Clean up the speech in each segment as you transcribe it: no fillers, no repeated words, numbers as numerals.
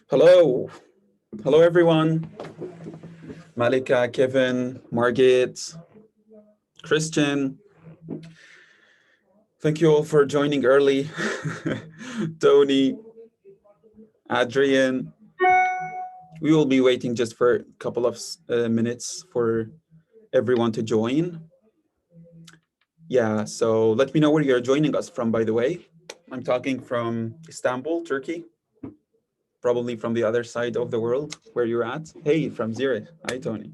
Hello. Hello, everyone. Malika, Kevin, Margit, Christian. Thank you all for joining early. Tony, Adrian. We will be waiting just for a couple of minutes for everyone to join. Yeah, so let me know where you're joining us from, by the way. I'm talking from Istanbul, Turkey. Probably from the other side of the world where you're at. Hey, from Zurich. Hi, Tony.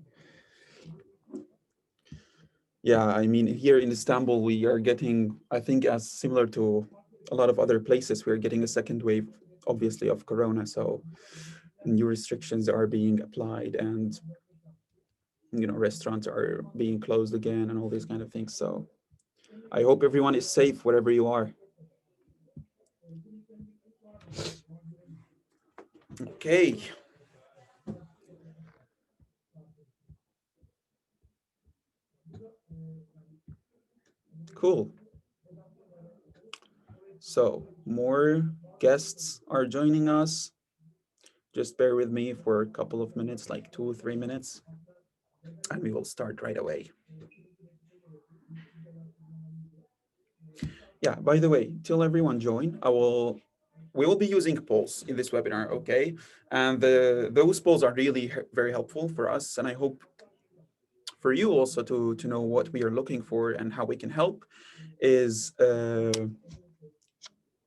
Yeah, I mean, here in Istanbul, we are getting, I think, as similar to a lot of other places, we're getting a second wave, obviously, of Corona. So new restrictions are being applied and, you know, restaurants are being closed again and all these kind of things. So I hope everyone is safe wherever you are. Okay. Cool. So more guests are joining us. Just bear with me for a couple of minutes, like 2 or 3 minutes, and we will start right away. Yeah, by the way, till everyone join, we will be using polls in this webinar, okay? And those polls are really very helpful for us, and I hope for you also to know what we are looking for and how we can help. Is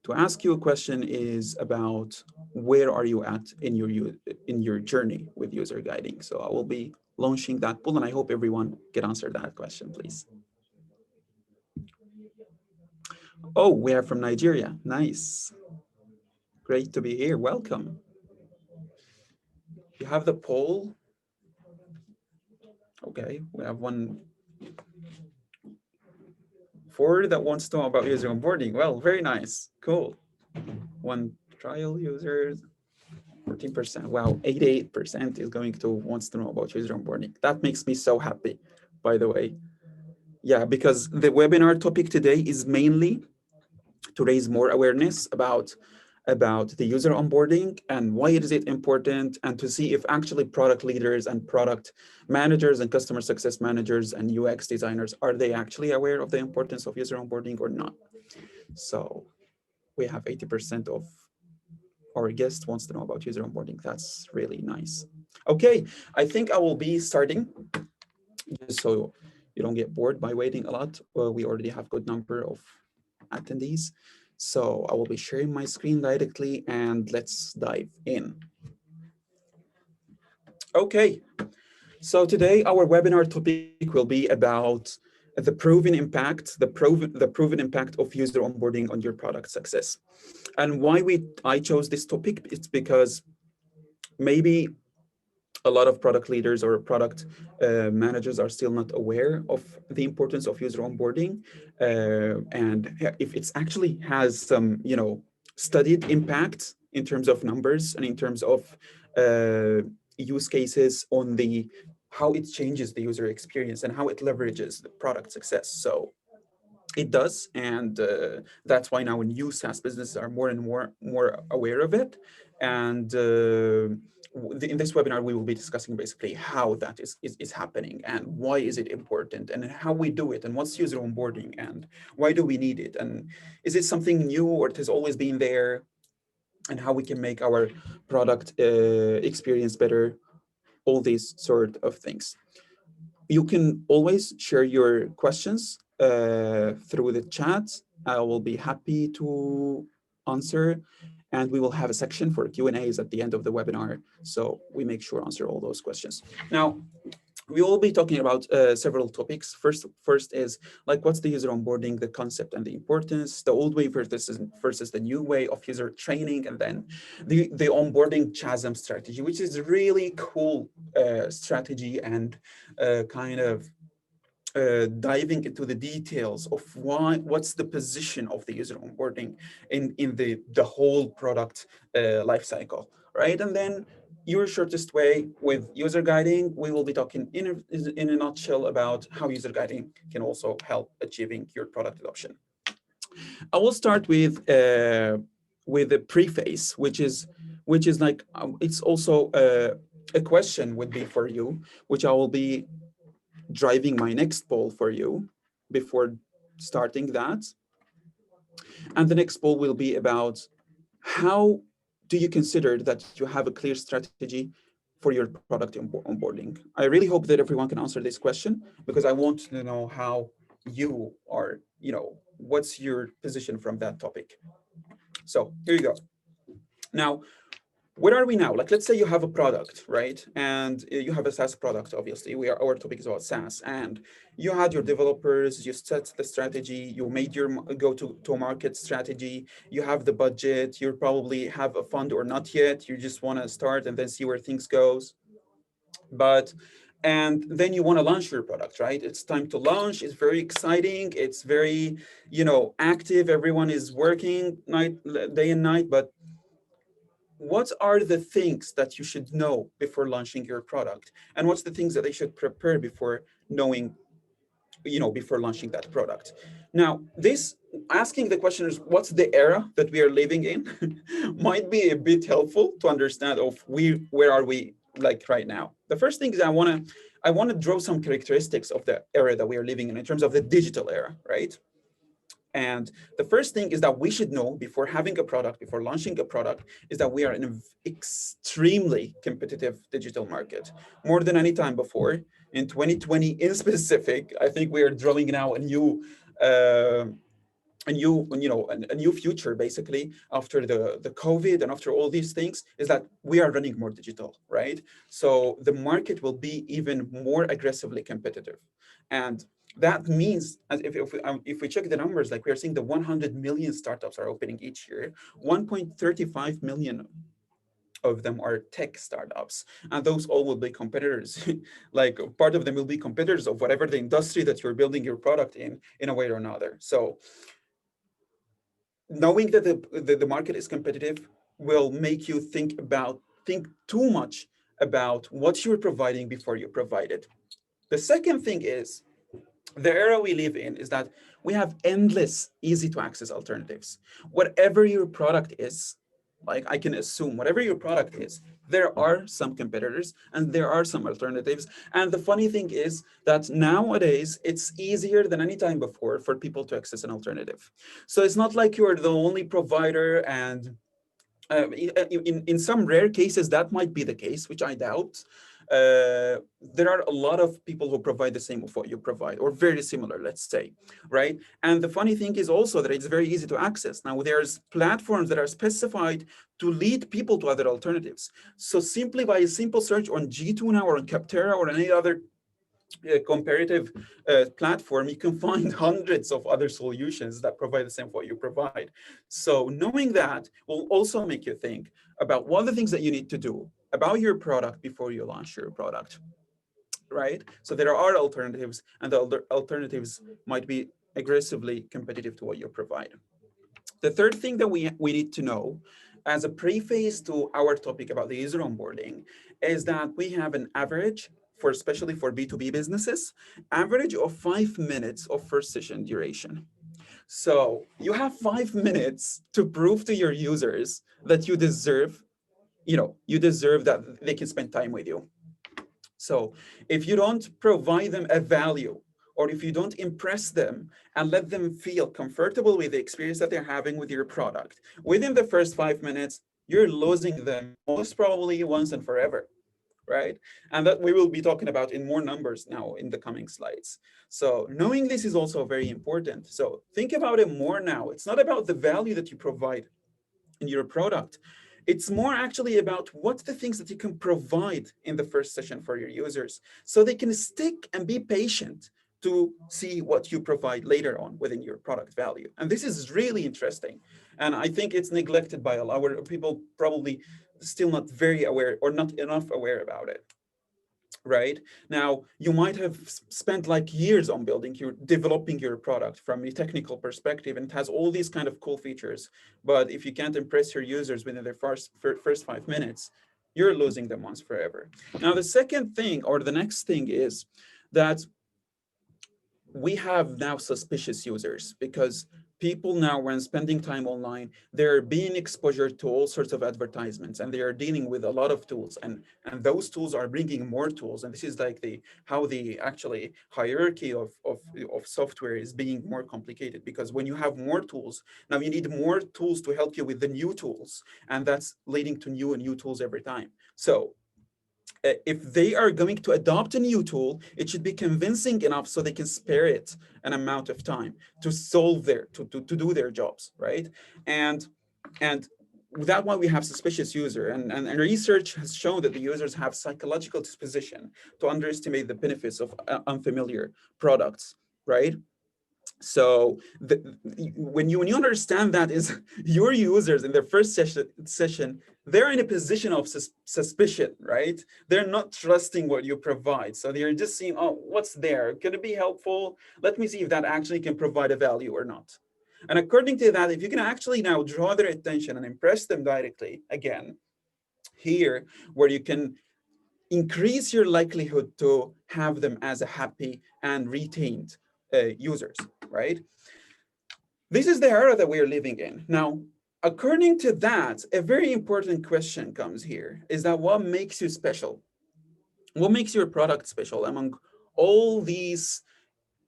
to ask you a question is about where are you at in your journey with user guiding. So I will be launching that poll, and I hope everyone can answer that question, please. Oh, we are from Nigeria. Nice. Great to be here. Welcome. You have the poll. Okay, we have one forward that wants to know about user onboarding. Well, very nice. Cool. One trial users, 14%. Wow, 88% is going to wants to know about user onboarding. That makes me so happy, by the way. Yeah, because the webinar topic today is mainly to raise more awareness about the user onboarding and why is it important, and to see if actually product leaders and product managers and customer success managers and UX designers, are they actually aware of the importance of user onboarding or not? So we have 80% of our guests wants to know about user onboarding. That's really nice. Okay, I think I will be starting, just so you don't get bored by waiting a lot. We already have a good number of attendees. So I will be sharing my screen directly, and let's dive in. Okay, so today our webinar topic will be about the proven impact, the proven impact of user onboarding on your product success. And why I chose this topic, it's because maybe a lot of product leaders or product managers are still not aware of the importance of user onboarding, and if it's actually has some, you know, studied impact in terms of numbers and in terms of use cases on how it changes the user experience and how it leverages the product success. So it does, and that's why now new SaaS businesses are more and more aware of it. And in this webinar, we will be discussing basically how that is happening and why is it important and how we do it and what's user onboarding and why do we need it, and is it something new or it has always been there, and how we can make our product experience better, all these sort of things. You can always share your questions through the chat. I will be happy to answer, and we will have a section for Q&As at the end of the webinar, so we make sure to answer all those questions. Now, we will be talking about several topics. First is like, what's the user onboarding, the concept and the importance, the old way versus the new way of user training, and then the onboarding chasm strategy, which is a really cool strategy and kind of diving into the details of what's the position of the user onboarding in the whole product life cycle, right? And then your shortest way with user guiding, we will be talking in a nutshell about how user guiding can also help achieving your product adoption. I will start with the preface, which is like it's also a question would be for you, which I will be driving my next poll for you before starting that. And the next poll will be about how do you consider that you have a clear strategy for your product onboarding? I really hope that everyone can answer this question because I want to know how you are, what's your position from that topic. So here you go. Now, where are we now? Like, let's say you have a product, right? And you have a SaaS product, obviously. Our topic is about SaaS. And you had your developers, you set the strategy, you made your go-to market strategy, you have the budget, you probably have a fund or not yet. You just want to start and then see where things goes. And then you want to launch your product, right? It's time to launch. It's very exciting. It's very, active. Everyone is working day and night, but what are the things that you should know before launching your product, and what's the things that they should prepare before knowing, before launching that product? Now, this asking the question is what's the era that we are living in might be a bit helpful to understand of where are we like right now. The first thing is I want to draw some characteristics of the era that we are living in terms of the digital era, right? And the first thing is that we should know before having a product, before launching a product, is that we are in an extremely competitive digital market, more than any time before. In 2020 in specific, I think we are drawing now a new future, basically, after the COVID and after all these things, is that we are running more digital, right? So the market will be even more aggressively competitive. And that means, as if we check the numbers, like we are seeing the 100 million startups are opening each year, 1.35 million of them are tech startups, and those all will be competitors. Like part of them will be competitors of whatever the industry that you're building your product in a way or another. So knowing that the market is competitive will make you think too much about what you're providing before you provide it. The second thing is, the era we live in is that we have endless, easy to access alternatives. Whatever your product is, like I can assume whatever your product is, there are some competitors and there are some alternatives. And the funny thing is that nowadays it's easier than any time before for people to access an alternative. So it's not like you're the only provider, and in some rare cases that might be the case, which I doubt. There are a lot of people who provide the same of what you provide, or very similar, let's say, right? And the funny thing is also that it's very easy to access. Now, there's platforms that are specified to lead people to other alternatives. So simply by a simple search on G2 now or on Capterra or any other comparative platform, you can find hundreds of other solutions that provide the same what you provide. So knowing that will also make you think about what are the things that you need to do about your product before you launch your product, right? So there are alternatives, and the alternatives might be aggressively competitive to what you provide. The third thing that we need to know as a preface to our topic about the user onboarding is that we have an average, especially for B2B businesses, average of 5 minutes of first session duration. So you have 5 minutes to prove to your users that you deserve that they can spend time with you. So if you don't provide them a value, or if you don't impress them and let them feel comfortable with the experience that they're having with your product, within the first 5 minutes, you're losing them most probably once and forever, right? And that we will be talking about in more numbers now in the coming slides. So knowing this is also very important. So think about it more now. It's not about the value that you provide in your product. It's more actually about what's the things that you can provide in the first session for your users, so they can stick and be patient to see what you provide later on within your product value. And this is really interesting. And I think it's neglected by a lot of people, probably still not very aware or not enough aware about it. right? Now, you might have spent like years on developing your product from a technical perspective, and it has all these kind of cool features. But if you can't impress your users within their first 5 minutes, you're losing them once forever. Now, the second thing, or the next thing, is that we have now suspicious users, because people now, when spending time online, they're being exposure to all sorts of advertisements, and they are dealing with a lot of tools, and those tools are bringing more tools. And this is like the how the actually hierarchy of software is being more complicated, because when you have more tools, now you need more tools to help you with the new tools, and that's leading to new and new tools every time. So if they are going to adopt a new tool, it should be convincing enough so they can spare it an amount of time to solve to do their jobs, right? And that why we have suspicious user, and research has shown that the users have psychological disposition to underestimate the benefits of unfamiliar products, right? So when you understand that is your users in their first session, they're in a position of suspicion, right? They're not trusting what you provide. So they're just seeing, oh, what's there? Could it be helpful? Let me see if that actually can provide a value or not. And according to that, if you can actually now draw their attention and impress them directly, again, here, where you can increase your likelihood to have them as a happy and retained users, right? This is the era that we are living in. Now, according to that, a very important question comes here, is that what makes you special? What makes your product special among all these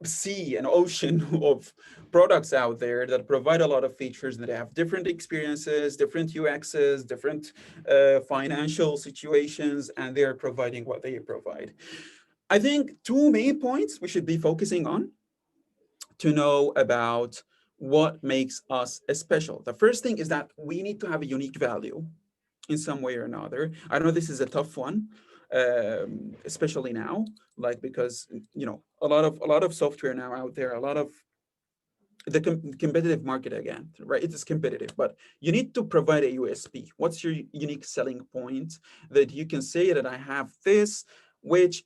sea and ocean of products out there that provide a lot of features, that have different experiences, different UXs, different financial situations, and they're providing what they provide? I think two main points we should be focusing on to know about what makes us special. The first thing is that we need to have a unique value in some way or another. I know this is a tough one, especially now, like, because a lot of software now out there, a lot of the competitive market, again, right? It is competitive, but you need to provide a USP. What's your unique selling point that you can say that I have this, which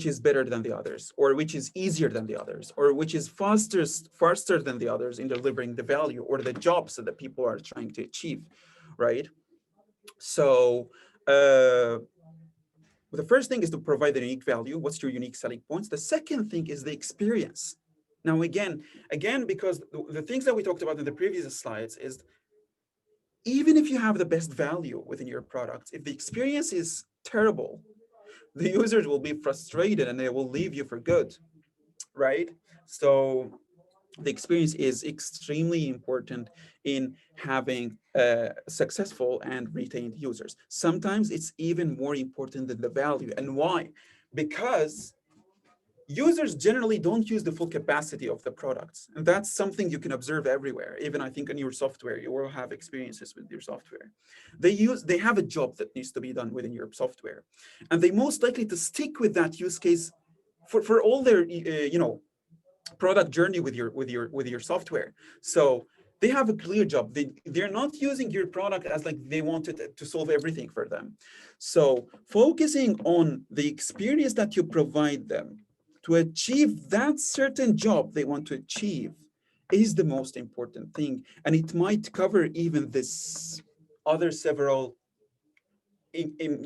is better than the others, or which is easier than the others, or which is faster than the others in delivering the value or the jobs that the people are trying to achieve, right? So the first thing is to provide the unique value. What's your unique selling points? The second thing is the experience. Now, again, because the things that we talked about in the previous slides is, even if you have the best value within your product, if the experience is terrible, the users will be frustrated and they will leave you for good, right? So the experience is extremely important in having successful and retained users. Sometimes it's even more important than the value. And why? Because users generally don't use the full capacity of the products. And that's something you can observe everywhere. Even I think in your software, you will have experiences with your software. They have a job that needs to be done within your software. And they most likely to stick with that use case for all their product journey with your software. So they have a clear job. They're not using your product as like they wanted to solve everything for them. So focusing on the experience that you provide them to achieve that certain job they want to achieve is the most important thing. And it might cover even this other several in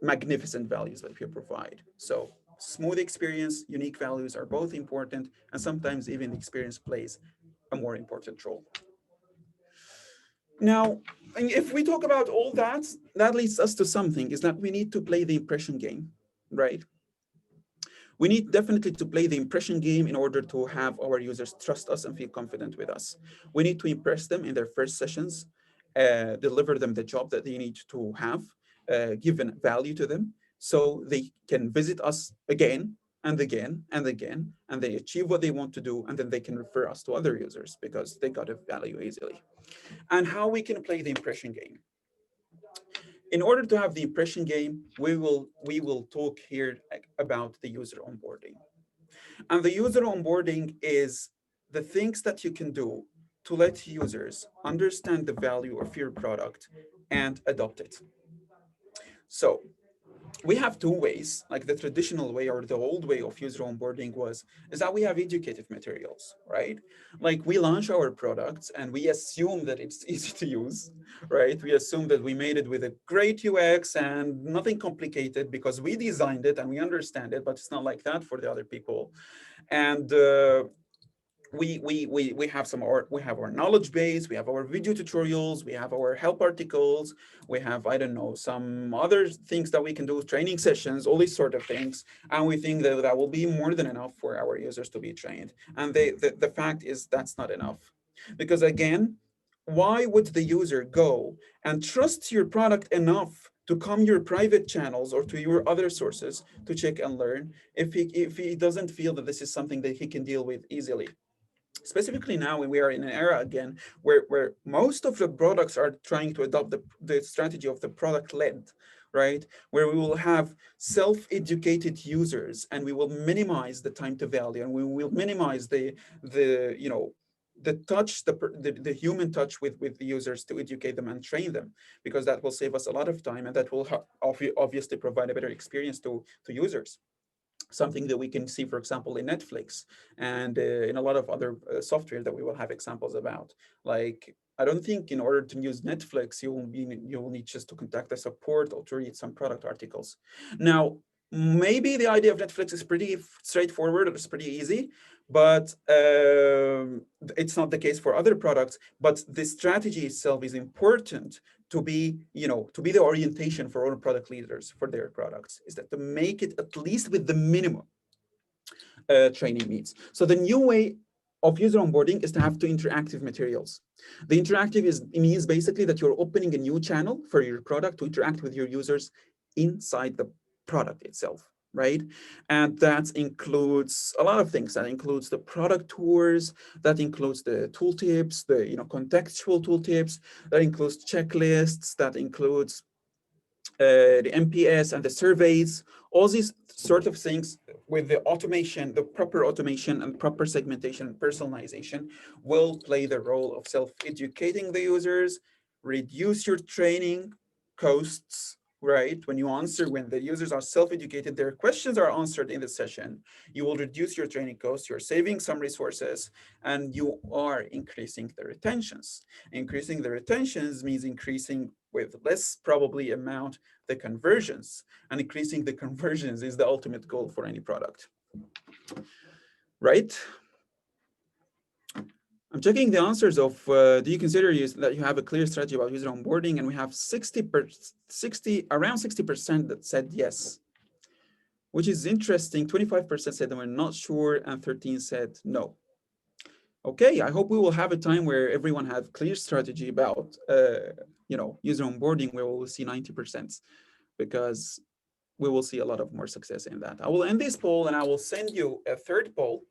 magnificent values that you provide. So smooth experience, unique values are both important, and sometimes even the experience plays a more important role. Now, if we talk about all that, that leads us to something, is that we need to play the impression game, right? We need definitely to play the impression game in order to have our users trust us and feel confident with us. We need to impress them in their first sessions, deliver them the job that they need to have, given value to them, so they can visit us again and again and again, and they achieve what they want to do, and then they can refer us to other users because they got a value easily. And how we can play the impression game. In order to have the impression game, we will talk here about the user onboarding. And the user onboarding is the things that you can do to let users understand the value of your product and adopt it. So we have two ways, like the traditional way or the old way of user onboarding is that we have educative materials, right? Like we launch our products and we assume that it's easy to use, right? We assume that we made it with a great UX and nothing complicated because we designed it and we understand it, but it's not like that for the other people. And we have we have our knowledge base, we have our video tutorials, we have our help articles, we have, I don't know, some other things that we can do, training sessions, all these sort of things, and we think that that will be more than enough for our users to be trained. And the fact is that's not enough, because again, why would the user go and trust your product enough to come your private channels or to your other sources to check and learn if he doesn't feel that this is something that he can deal with easily? Specifically now when we are in an era again where most of the products are trying to adopt the strategy of the product led, right? Where we will have self-educated users and we will minimize the time to value and we will minimize the you know the touch, the human touch with the users to educate them and train them, because that will save us a lot of time and that will obviously provide a better experience to users. Something that we can see, for example, in Netflix and in a lot of other software that we will have examples about. Like, I don't think in order to use Netflix, you will need just to contact the support or to read some product articles. Now, maybe the idea of Netflix is pretty straightforward, it's pretty easy, but it's not the case for other products. But the strategy itself is important to be, to be the orientation for all product leaders for their products, is that to make it at least with the minimum training needs. So the new way of user onboarding is to have two interactive materials. The interactive means basically that you're opening a new channel for your product to interact with your users inside the product itself, right? And that includes a lot of things. That includes the product tours, that includes the tooltips, the contextual tooltips, that includes checklists, that includes the MPS and the surveys, all these sort of things with the automation, the proper automation and proper segmentation and personalization will play the role of self-educating the users, reduce your training costs, right? When the users are self-educated, their questions are answered in the session, you will reduce your training costs, you're saving some resources, and you are increasing the retentions. Increasing the retentions means increasing with less probably amount the conversions, and increasing the conversions is the ultimate goal for any product, right? I'm checking the answers of, do you consider that you have a clear strategy about user onboarding? And we have around 60% that said yes, which is interesting. 25% said they were not sure, and 13 said no. Okay, I hope we will have a time where everyone has clear strategy about, user onboarding, where we will see 90%, because we will see a lot of more success in that. I will end this poll and I will send you a third poll,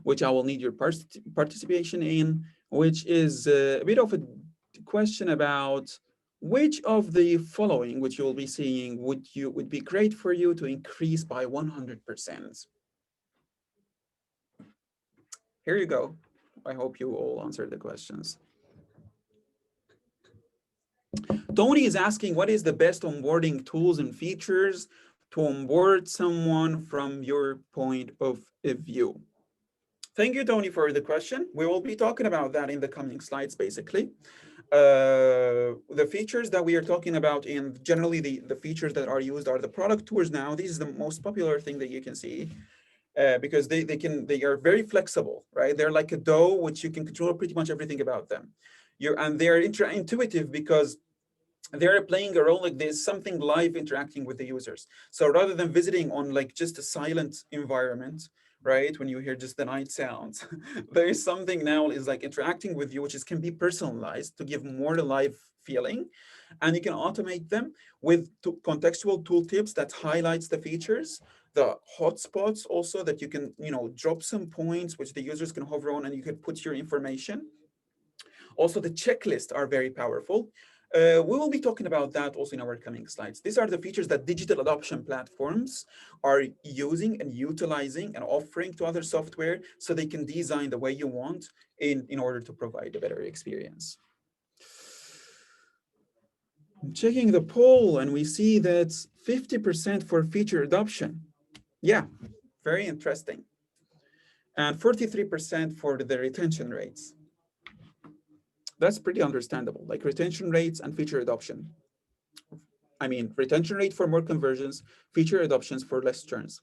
which I will need your participation in, which is a bit of a question about which of the following, which you'll be seeing, would be great for you to increase by 100%. Here you go. I hope you all answered the questions. Tony is asking, what is the best onboarding tools and features to onboard someone from your point of view? Thank you, Tony, for the question. We will be talking about that in the coming slides, basically. The features that we are talking about generally the features that are used are the product tours now. This is the most popular thing that you can see. Because they are very flexible, right? They're like a dough, which you can control pretty much everything about them. And they're intuitive because they're playing a role, like there's something live interacting with the users. So rather than visiting on like just a silent environment, right, when you hear just the night sounds, there is something now is like interacting with you, which can be personalized to give more live feeling. And you can automate them with contextual tooltips that highlights the features, the hotspots also that you can, drop some points which the users can hover on and you can put your information. Also, the checklists are very powerful. We will be talking about that also in our coming slides. These are the features that digital adoption platforms are using and utilizing and offering to other software so they can design the way you want in order to provide a better experience. checking the poll, and we see that 50% for feature adoption. Yeah, very interesting. And 43% for the retention rates. That's pretty understandable, like retention rates and feature adoption. I mean, retention rate for more conversions, feature adoptions for less churns.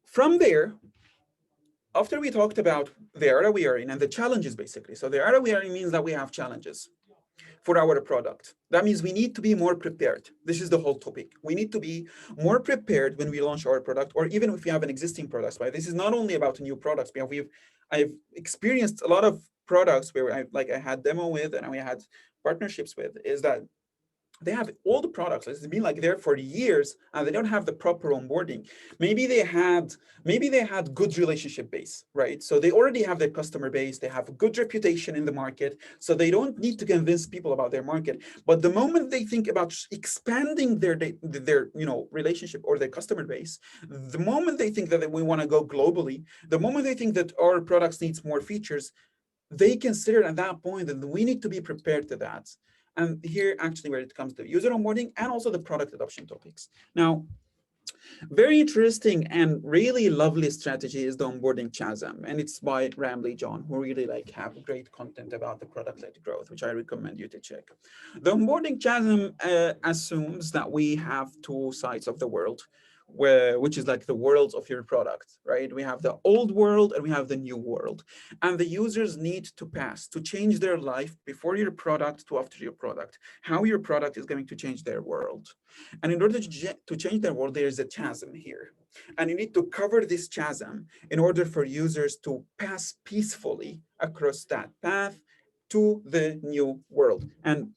From there, after we talked about the era we are in and the challenges, basically. So the era we are in means that we have challenges for our product. That means we need to be more prepared. This is the whole topic. We need to be more prepared when we launch our product, or even if we have an existing product. Right? This is not only about new products. I've experienced a lot of products where I had demo with and we had partnerships with, is that they have all the products. It's been like there for years and they don't have the proper onboarding. Maybe they had good relationship base, right? So they already have their customer base, they have a good reputation in the market, so they don't need to convince people about their market. But the moment they think about expanding their relationship or their customer base, the moment they think that we want to go globally, the moment they think that our products needs more features, they consider at that point that we need to be prepared to that. And here, actually, where it comes to user onboarding and also the product adoption topics. Now, very interesting and really lovely strategy is the onboarding chasm, and it's by Ramley John, who really have great content about the product-led growth, which I recommend you to check. The onboarding chasm assumes that we have two sides of the world, which is like the worlds of your product, right? We have the old world and we have the new world, and the users need to pass to change their life before your product to after your product, how your product is going to change their world. And in order to change their world, there is a chasm here. And you need to cover this chasm in order for users to pass peacefully across that path to the new world. And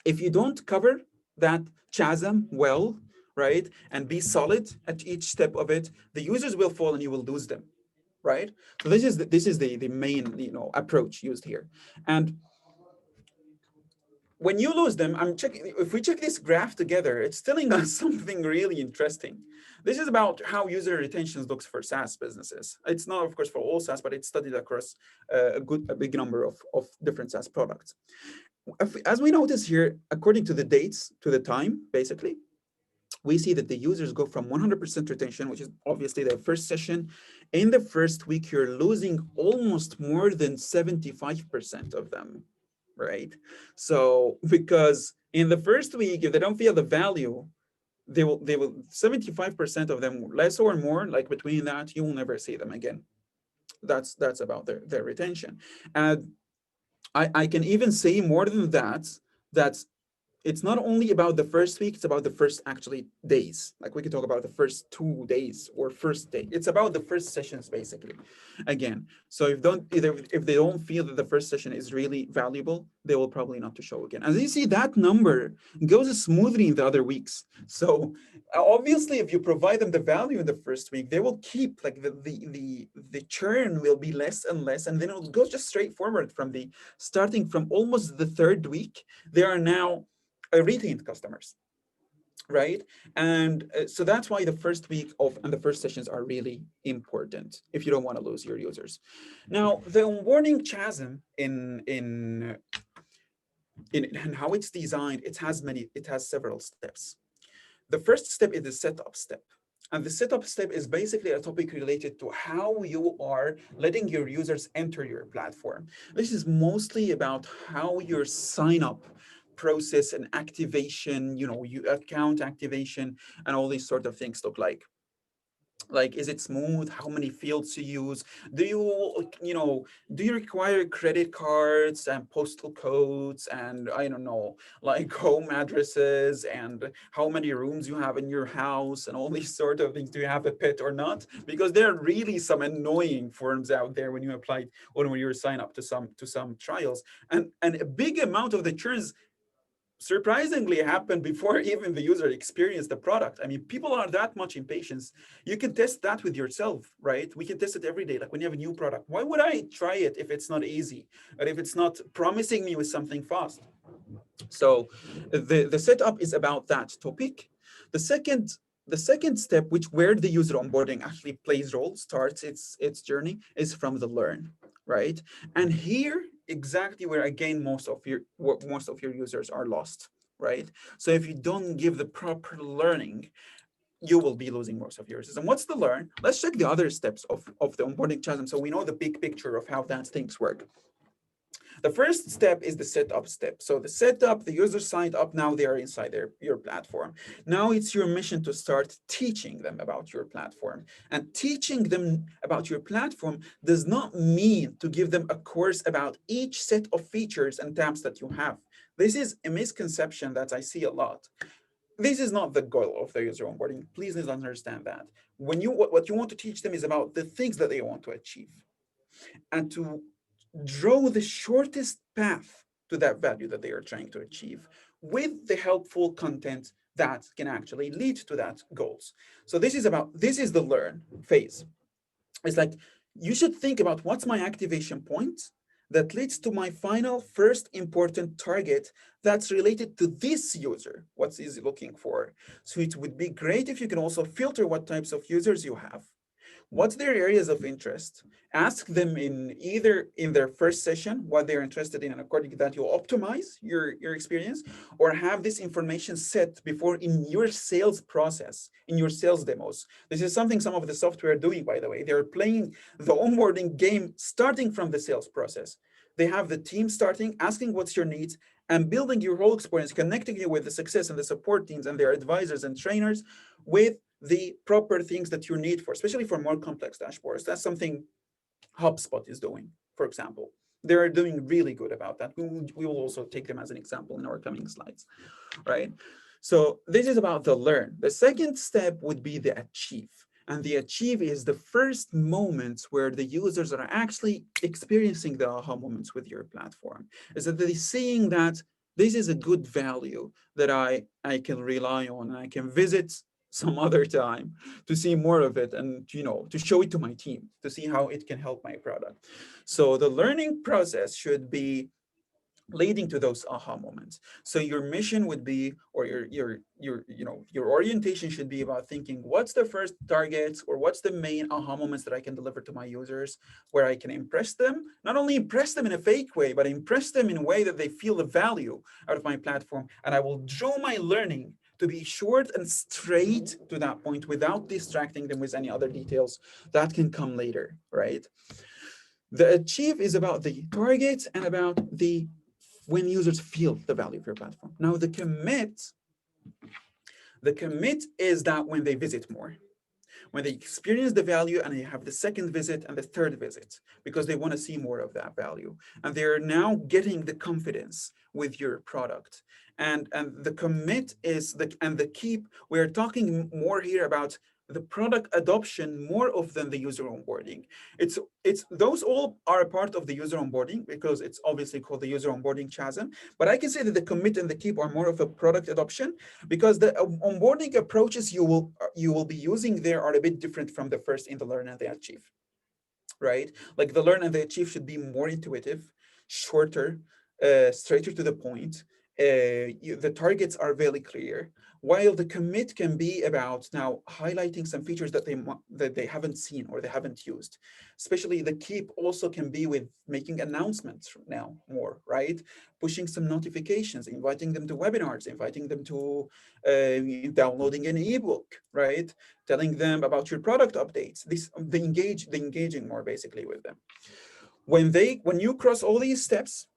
if you don't cover that chasm well, right, and be solid at each step of it, the users will fall and you will lose them, right? So this is the main approach used here. And when you lose them, if we check this graph together, it's telling us something really interesting. This is about how user retention looks for SaaS businesses. It's not, of course, for all SaaS, but it's studied across a big number of different SaaS products. As we notice here, according to the dates, to the time, basically, we see that the users go from 100% retention, which is obviously their first session. In the first week, you're losing almost more than 75% of them, right? So because in the first week, if they don't feel the value, they will 75% of them, less or more, like between that, you will never see them again. That's about their retention. And I can even say more than that, that it's not only about the first week, it's about the first actually days. Like we could talk about the first 2 days or first day. It's about the first sessions, basically. Again, so if they don't feel that the first session is really valuable, they will probably not to show again. As you see, that number goes smoothly in the other weeks. So obviously, if you provide them the value in the first week, they will keep, like the churn will be less and less, and then it'll go just straight forward from starting from almost the third week. They are now retained customers, right? And so that's why the first week and the first sessions are really important if you don't want to lose your users. Now, the onboarding chasm in how it's designed, it has several steps. The first step is the setup step. And the setup step is basically a topic related to how you are letting your users enter your platform. This is mostly about how your sign up process and activation, account activation and all these sort of things look like. Like, is it smooth? How many fields to use? Do you require credit cards and postal codes and I don't know, like home addresses and how many rooms you have in your house and all these sort of things? Do you have a pet or not? Because there are really some annoying forms out there when you apply or when you sign up to some trials, and a big amount of the churns surprisingly happen before even the user experienced the product. I mean, people are that much impatient. You can test that with yourself, right? We can test it every day. Like when you have a new product, why would I try it if it's not easy or if it's not promising me with something fast? So the setup is about that topic. The second step, where the user onboarding actually plays role, starts its journey, is from the learn, right? And here exactly where again most of your users are lost, right? So if you don't give the proper learning, you will be losing most of your users. And what's the learn? Let's check the other steps of the onboarding chasm so we know the big picture of how that things work. The first step is the setup step. So the setup, the user signed up, now they are inside your platform. Now it's your mission to start teaching them about your platform. And teaching them about your platform does not mean to give them a course about each set of features and tabs that you have. This is a misconception that I see a lot. This is not the goal of the user onboarding. Please understand that. What you want to teach them is about the things that they want to achieve, and to draw the shortest path to that value that they are trying to achieve with the helpful content that can actually lead to that goals. So this is the learn phase. It's like, you should think about what's my activation point that leads to my final first important target that's related to this user, what is he looking for. So it would be great if you can also filter what types of users you have. What's their areas of interest? Ask them either in their first session what they're interested in, and according to that, you'll optimize your experience, or have this information set before in your sales process, in your sales demos. This is something some of the software are doing, by the way. They're playing the onboarding game starting from the sales process. They have the team starting, asking what's your needs, and building your whole experience, connecting you with the success and the support teams and their advisors and trainers with the proper things that you need for, especially for more complex dashboards. That's something Hubspot is doing, for example. They're doing really good about that. We will also take them as an example in our coming slides, right? So this is about the learn. The second step would be the achieve. And the achieve is the first moments where the users are actually experiencing the aha moments with your platform. Is that they're seeing that this is a good value that I can rely on, and I can visit some other time to see more of it, and to show it to my team to see how it can help my product. So the learning process should be leading to those aha moments. So your mission would be, or your orientation should be about thinking, what's the first targets, or what's the main aha moments that I can deliver to my users, where I can impress them, not only impress them in a fake way, but impress them in a way that they feel the value out of my platform. And I will draw my learning to be short and straight to that point without distracting them with any other details that can come later, right? The achieve is about the target and about the when users feel the value of your platform. Now the commit is that when they visit more, when they experience the value and they have the second visit and the third visit, because they want to see more of that value. And they're now getting the confidence with your product. And the commit is the keep. We're talking more here about the product adoption more of than the user onboarding. It's those all are a part of the user onboarding, because it's obviously called the user onboarding chasm. But I can say that the commit and the keep are more of a product adoption, because the onboarding approaches you will be using there are a bit different from the first in the learn and the achieve, right? Like the learn and the achieve should be more intuitive, shorter, straighter to the point. The targets are very clear, while the commit can be about now highlighting some features that they haven't seen or they haven't used. Especially the keep also can be with making announcements now more, right? Pushing some notifications, inviting them to webinars, inviting them to downloading an ebook, right? Telling them about your product updates. The engaging more basically with them. When you cross all these steps,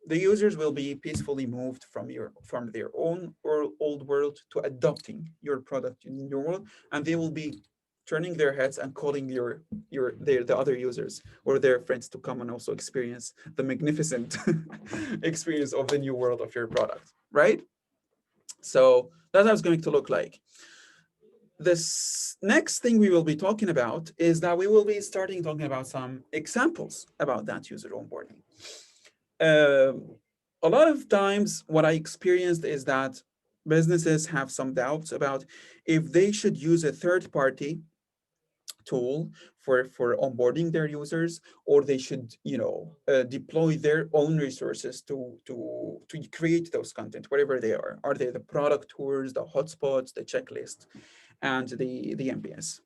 the users will be peacefully moved from their own old world to adopting your product in your world, and they will be turning their heads and calling the other users or their friends to come and also experience the magnificent experience of the new world of your product, right? So that's how it's going to look like. This next thing we will be talking about is that we will be starting talking about some examples about that user onboarding. A lot of times what I experienced is that businesses have some doubts about if they should use a third-party tool for onboarding their users, or they should deploy their own resources to create those content, whatever they are. Are they the product tours, the hotspots, the checklist, and the MPS?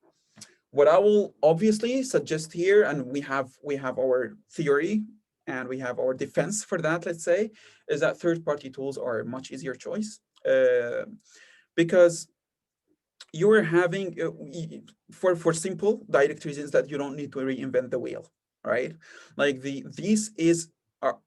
What I will obviously suggest here, and we have our theory and we have our defense for that, let's say, is that third-party tools are a much easier choice, because you're having for simple direct reasons that you don't need to reinvent the wheel, right? Like these is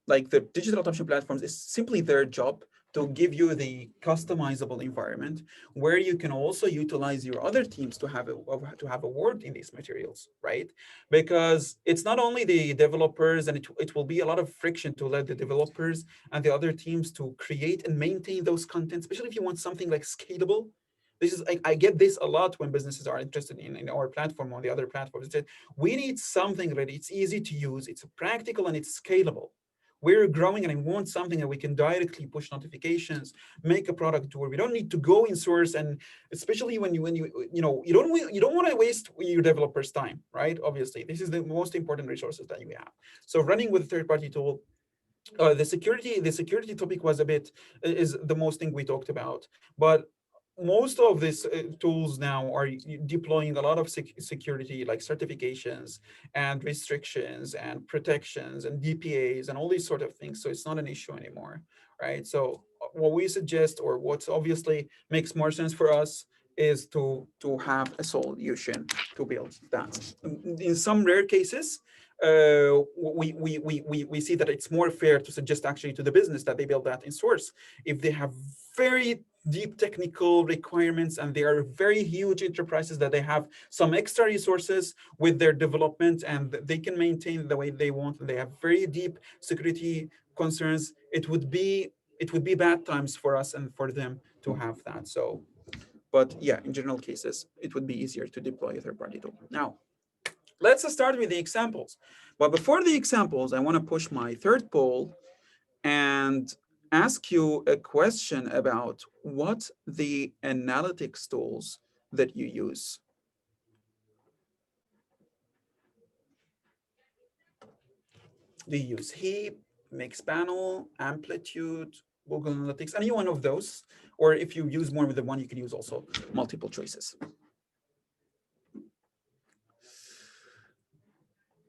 like the digital adoption platforms is simply their job to give you the customizable environment where you can also utilize your other teams to have a word in these materials, right? Because it's not only the developers, and it will be a lot of friction to let the developers and the other teams to create and maintain those contents, especially if you want something like scalable. This is I get this a lot when businesses are interested in our platform or the other platforms. It's that we need something that it's easy to use, it's practical, and it's scalable. We're growing and I want something that we can directly push notifications, make a product to where we don't need to go in source, and especially when you don't want to waste your developers' time, right? Obviously, this is the most important resources that you have. So running with a third-party tool, the security topic was is the most thing we talked about, but most of these tools now are deploying a lot of security, like certifications and restrictions and protections and DPAs and all these sort of things. So it's not an issue anymore, right? So what we suggest, or what's obviously makes more sense for us, is to have a solution to build that. In some rare cases, we see that it's more fair to suggest actually to the business that they build that in source if they have very deep technical requirements and they are very huge enterprises that they have some extra resources with their development and they can maintain the way they want, and they have very deep security concerns. It would be bad times for us and for them to have that. So, but yeah, in general cases, it would be easier to deploy a third-party tool. Now, let's start with the examples. But before the examples, I want to push my third poll and ask you a question about what the analytics tools that you use. Do you use Heap, Mixpanel, Amplitude, Google Analytics, any one of those? Or if you use more than one, you can use also multiple choices.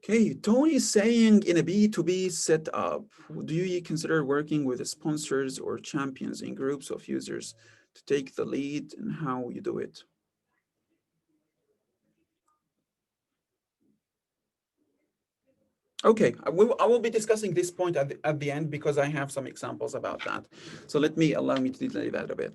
Okay, Tony is saying in a B2B setup, do you consider working with sponsors or champions in groups of users to take the lead, and how you do it? Okay, I will be discussing this point at the end because I have some examples about that. So allow me to detail that a bit.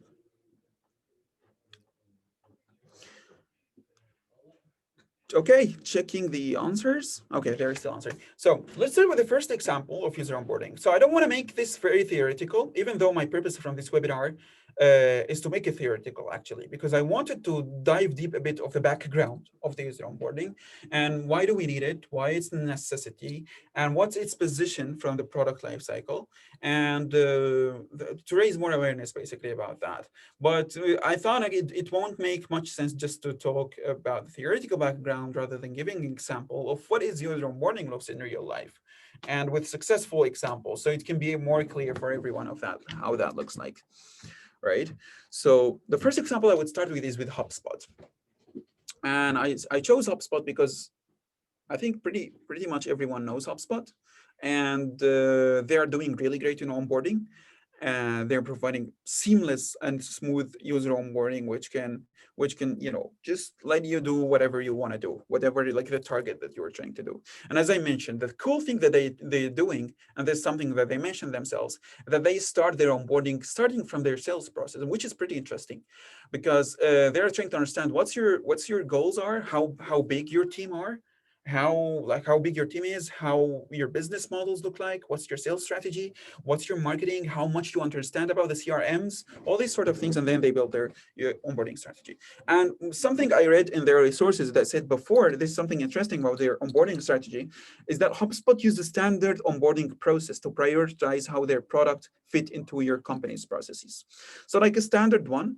Okay, checking the answers. Okay, they're still answering. So let's start with the first example of user onboarding. So I don't want to make this very theoretical, even though my purpose from this webinar is to make it theoretical, actually, because I wanted to dive deep a bit of the background of the user onboarding and why do we need it, why it's a necessity, and what's its position from the product lifecycle, and to raise more awareness basically about that. But I thought it won't make much sense just to talk about the theoretical background rather than giving an example of what is user onboarding looks in real life, and with successful examples, so it can be more clear for everyone of that how that looks like, right? So the first example I would start with is with Hubspot, and I chose Hubspot because I think pretty much everyone knows Hubspot, and they are doing really great in onboarding. They're providing seamless and smooth user onboarding, which can just let you do whatever you want to do, whatever like the target that you're trying to do. And as I mentioned, the cool thing that they're doing, and there's something that they mentioned themselves, that they start their onboarding starting from their sales process, which is pretty interesting, because they're trying to understand what's your goals are, how big your team are, how big your team is, how your business models look like, what's your sales strategy, what's your marketing, how much you understand about the CRMs, all these sort of things, and then they build their onboarding strategy. And something I read in their resources that said before, this is something interesting about their onboarding strategy, is that HubSpot uses a standard onboarding process to prioritize how their product fit into your company's processes. So like a standard one,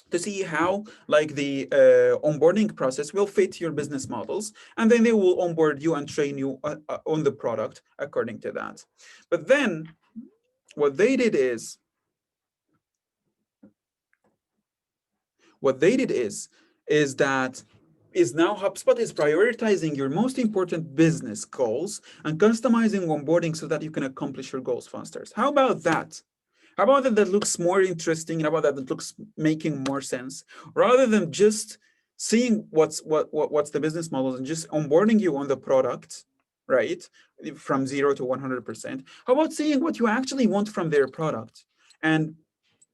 to see how like the onboarding process will fit your business models, and then they will onboard you and train you on the product according to that. But then what they did is that is now HubSpot is prioritizing your most important business goals and customizing onboarding so that you can accomplish your goals faster. How about that? How about that looks more interesting? How about that looks making more sense rather than just seeing what's the business models and just onboarding you on the product, right? From 0 to 100%. How about seeing what you actually want from their product and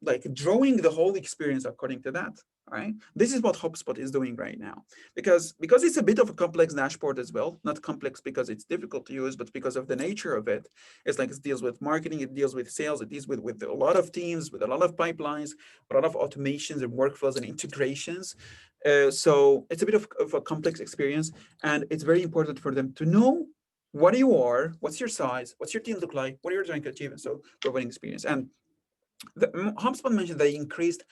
like drawing the whole experience according to that, right? This is what HubSpot is doing right now, because it's a bit of a complex dashboard as well. Not complex because it's difficult to use, but because of the nature of it. It's like it deals with marketing, it deals with sales, it deals with a lot of teams, with a lot of pipelines, a lot of automations and workflows and integrations. So it's a bit of a complex experience, and it's very important for them to know what you are, what's your size, what's your team look like, what are you trying to achieve, and so providing experience. And HubSpot mentioned they increased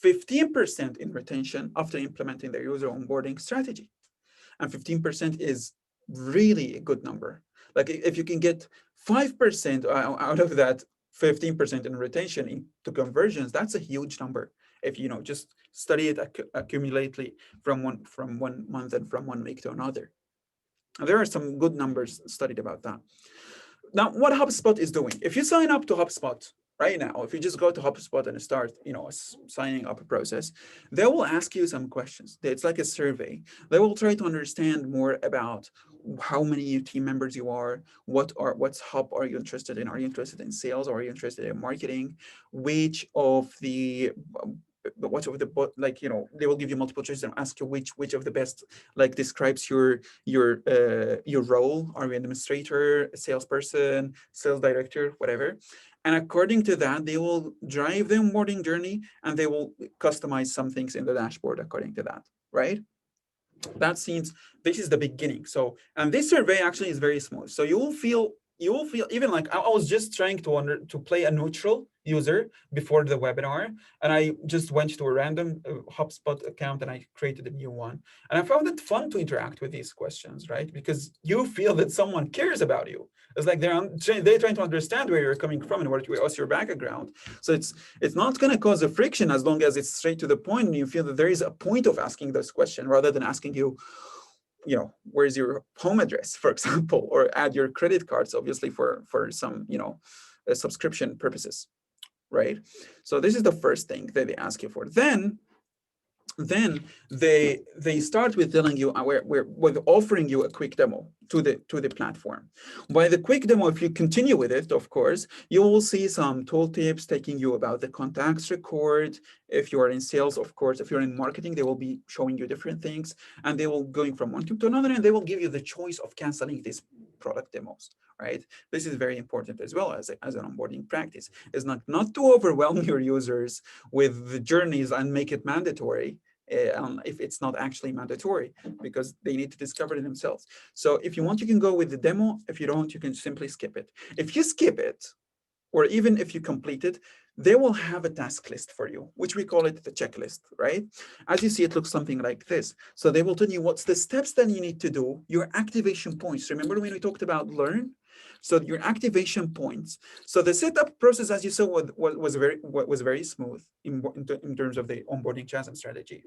15% in retention after implementing their user onboarding strategy. And 15% is really a good number. Like if you can get 5% out of that 15% in retention into conversions, that's a huge number. If you just study it accumulately from one month and from 1 week to another. And there are some good numbers studied about that. Now, what HubSpot is doing, if you sign up to HubSpot right now, if you just go to HubSpot and start, signing up a process, they will ask you some questions. It's like a survey. They will try to understand more about how many team members you are, what's hub are you interested in? Are you interested in sales? Or are you interested in marketing? Which of the they will give you multiple choices and ask you which of the best describes your role. Are you an administrator, a salesperson, sales director, whatever? And according to that, they will drive the onboarding journey and they will customize some things in the dashboard according to that, right? That seems, this is the beginning. So, and this survey actually is very smooth. So you will feel even like I was just trying to play a neutral user before the webinar, and I just went to a random HubSpot account and I created a new one, and I found it fun to interact with these questions, right? Because you feel that someone cares about you. It's like they're trying to understand where you're coming from and what's your background. So it's not going to cause a friction as long as it's straight to the point and you feel that there is a point of asking this question rather than asking you, where's your home address, for example, or add your credit cards, obviously for some, subscription purposes, right? So this is the first thing that they ask you for. Then they start with telling you with offering you a quick demo to the platform. By the quick demo, if you continue with it, of course, you will see some tooltips taking you about the contacts record. If you are in sales, of course, if you're in marketing, they will be showing you different things, and they will going from one tip to another, and they will give you the choice of canceling these product demos, right? This is very important as well as an onboarding practice. It's not to overwhelm your users with the journeys and make it mandatory. If it's not actually mandatory, because they need to discover it themselves. So if you want, you can go with the demo. If you don't, you can simply skip it. If you skip it, or even if you complete it, they will have a task list for you, which we call it the checklist, right? As you see, it looks something like this. So they will tell you what's the steps that you need to do, your activation points. Remember when we talked about learn? So your activation points. So the setup process, as you saw, was very smooth in terms of the onboarding chasm strategy.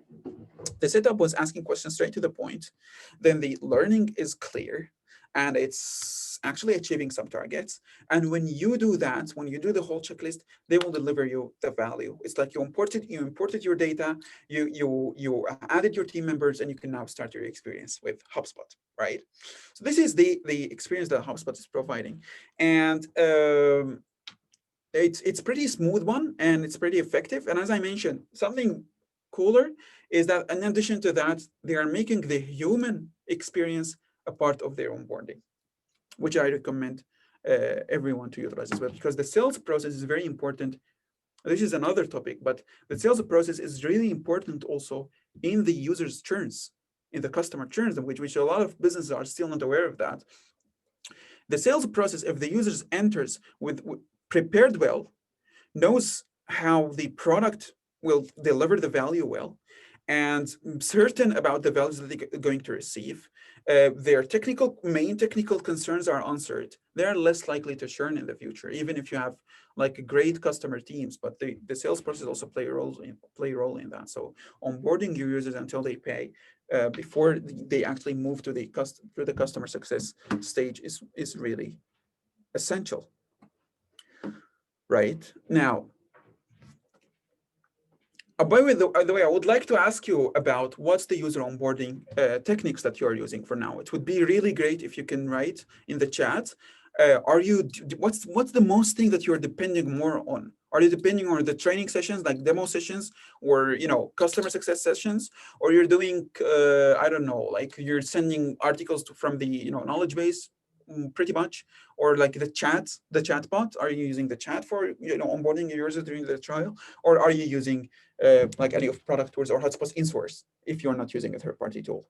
The setup was asking questions straight to the point. Then the learning is clear, and it's actually achieving some targets. And when you do that, when you do the whole checklist, they will deliver you the value. It's like you imported your data, you added your team members, and you can now start your experience with HubSpot, right? So this is the experience that HubSpot is providing. And it's pretty smooth one, and it's pretty effective. And as I mentioned, something cooler is that in addition to that, they are making the human experience a part of their onboarding, which I recommend everyone to utilize as well, because the sales process is very important. This is another topic, but the sales process is really important also in the user's churns, in the customer churns, which a lot of businesses are still not aware of that. The sales process, if the users enters with prepared well, knows how the product will deliver the value well, and certain about the values that they're going to receive, their main technical concerns are answered, they're less likely to churn in the future, even if you have like great customer teams. But the sales process also play a role in that. So onboarding your users until they pay before they actually move to the customer success stage is really essential. Right now, by the way, I would like to ask you about what's the user onboarding techniques that you are using for now. It would be really great if you can write in the chat. What's the most thing that you're depending more on? Are you depending on the training sessions, like demo sessions, or customer success sessions, or you're doing I don't know, like you're sending articles from the knowledge base, pretty much, or like the chatbot? Are you using the chat for onboarding your users during the trial, or are you using like any of product tools or Hubspot in-source if you're not using a third-party tool?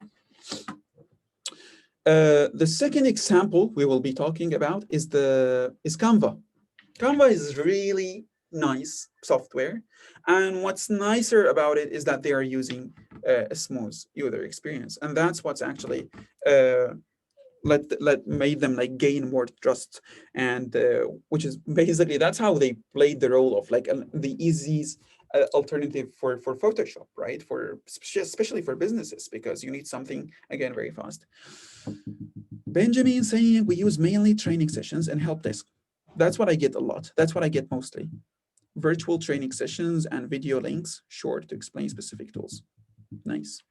The second example we will be talking about is Canva. Canva is really nice software, and what's nicer about it is that they are using a smooth user experience, and that's what's actually made them like gain more trust, and which is basically that's how they played the role of like the easiest alternative for Photoshop, right? Especially for businesses, because you need something again very fast. Benjamin saying we use mainly training sessions and help desk. That's what I get a lot. That's what I get mostly. Virtual training sessions and video links, short to explain specific tools. Nice.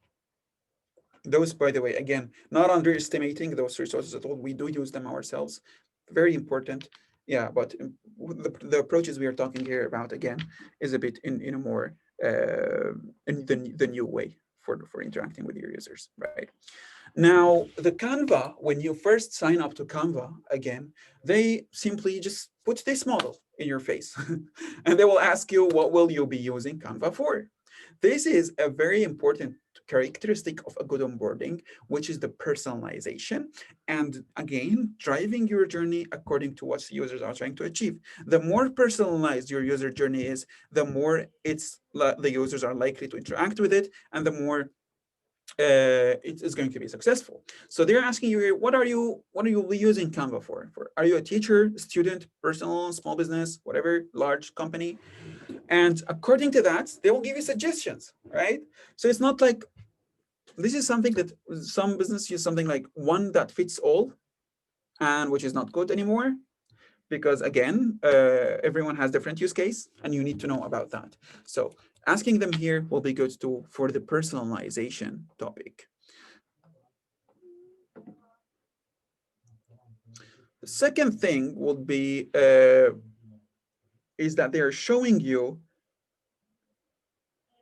Those, by the way, again, not underestimating those resources at all. We do use them ourselves. Very important. Yeah, but the approaches we are talking here about, again, is a bit in a more in the new way for interacting with your users, right? Now, the Canva, when you first sign up to Canva, again, they simply just put this model in your face and they will ask you, what will you be using Canva for? This is a very important characteristic of a good onboarding, which is the personalization, and again, driving your journey according to what users are trying to achieve. The more personalized your user journey is, the more the users are likely to interact with it, and the more it is going to be successful. So they're asking you, what are you using Canva for? Are you a teacher, student, personal, small business, whatever, large company? And according to that, they will give you suggestions, right? So it's not like, this is something that some business use something like one that fits all, and which is not good anymore, because again, everyone has different use case, and you need to know about that. So asking them here will be good too for the personalization topic. The second thing would be is that they are showing you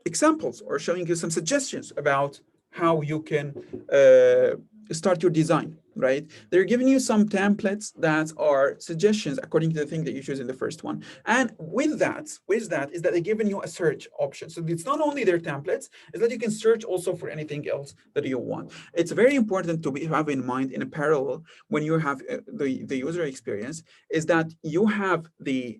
examples or showing you some suggestions about how you can start your design, right? They're giving you some templates that are suggestions according to the thing that you choose in the first one. And with that is that they're giving you a search option. So it's not only their templates, it's that you can search also for anything else that you want. It's very important to have in mind in a parallel when you have the user experience, is that you have the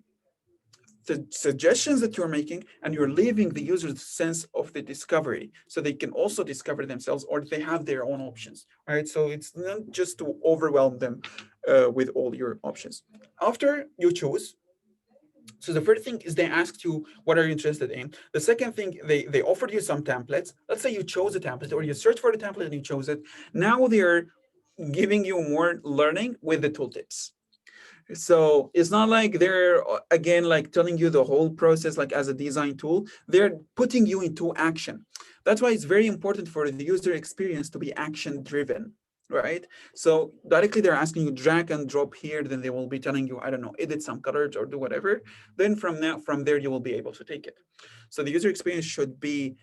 suggestions that you're making, and you're leaving the user's sense of the discovery, so they can also discover themselves, or they have their own options, right? So it's not just to overwhelm them with all your options. After you choose, so the first thing is they asked you, what are you interested in? The second thing, they offered you some templates. Let's say you chose a template, or you searched for the template and you chose it. Now they're giving you more learning with the tooltips. So it's not like they're again like telling you the whole process like as a design tool. They're putting you into action. That's why it's very important for the user experience to be action driven, right? So directly they're asking you drag and drop here, then they will be telling you, I don't know, edit some colors or do whatever. Then from there you will be able to take it. So the user experience should be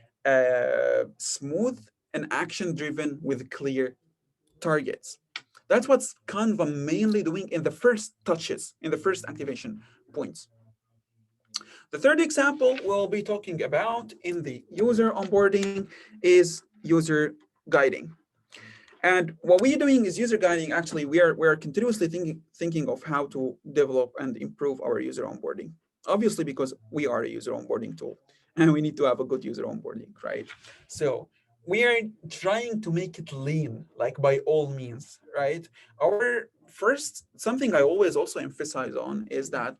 smooth and action driven with clear targets. That's what's Canva mainly doing in the first touches, in the first activation points. The third example we'll be talking about in the user onboarding is user guiding. And what we're doing is user guiding. Actually, we are continuously thinking of how to develop and improve our user onboarding. Obviously, because we are a user onboarding tool, and we need to have a good user onboarding, right? So we are trying to make it lean, like by all means, right? Our first, something I always also emphasize on is that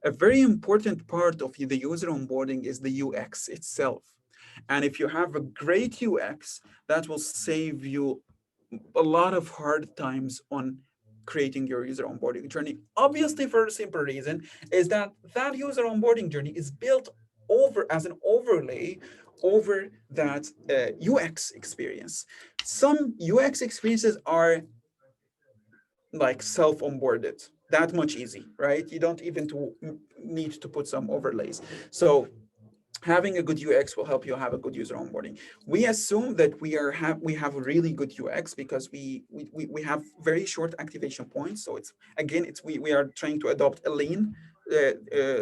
a very important part of the user onboarding is the UX itself. And if you have a great UX, that will save you a lot of hard times on creating your user onboarding journey. Obviously, for a simple reason is that that user onboarding journey is built over as an overlay over that UX experience. Some UX experiences are like self-onboarded, that much easy, right? You don't even need to put some overlays. So having a good UX will help you have a good user onboarding. We assume that we have a really good UX because we have very short activation points. So it's again, we are trying to adopt a lean